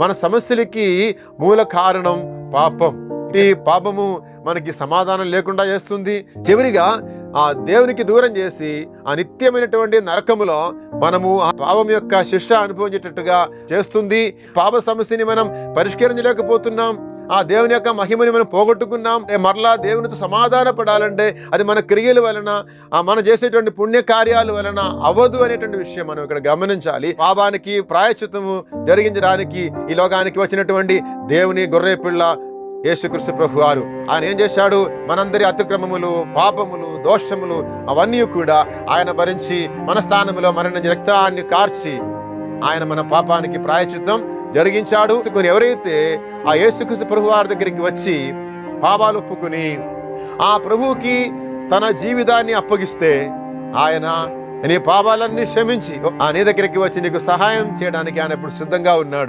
మన సమస్యలకి మూల కారణం పాపం. ఈ పాపము మనకి సమాధానం లేకుండా చేస్తుంది. చివరిగా ఆ దేవునికి దూరం చేసి ఆ నిత్యమైనటువంటి నరకములో మనము ఆ పాపం యొక్క శిక్ష అనుభవించేటట్టుగా చేస్తుంది. పాప సమస్యని మనం పరిష్కరించలేకపోతున్నాం. ఆ దేవుని యొక్క మహిమని మనం పోగొట్టుకున్నాం. మరలా దేవునితో సమాధాన పడాలంటే అది మన క్రియల వలన, మనం చేసేటువంటి పుణ్య కార్యాల వలన అవ్వదు అనేటువంటి విషయం మనం ఇక్కడ గమనించాలి. పాపానికి ప్రాయశ్చిత్తము జరిగించడానికి ఈ లోకానికి వచ్చినటువంటి దేవుని గొర్రె పిల్ల యేసుక్రీస్తు ప్రభు వారు. ఆయన ఏం చేశాడు? మనందరి అతిక్రమములు, పాపములు, దోషములు అవన్నీ కూడా ఆయన భరించి మన స్థానంలో మరణ రక్తాన్ని కార్చి ఆయన మన పాపానికి ప్రాయశ్చిత్తం జరిగించాడు. ఎవరైతే ఆ యేసుక్రీస్తు ప్రభు వారి దగ్గరికి వచ్చి పాపాలు ఒప్పుకుని ఆ ప్రభువుకి తన జీవితాన్ని అప్పగిస్తే ఆయన నీ పాపాలన్నీ క్షమించి నీ దగ్గరికి వచ్చి నీకు సహాయం చేయడానికి ఆయన ఇప్పుడు సిద్ధంగా ఉన్నాడు.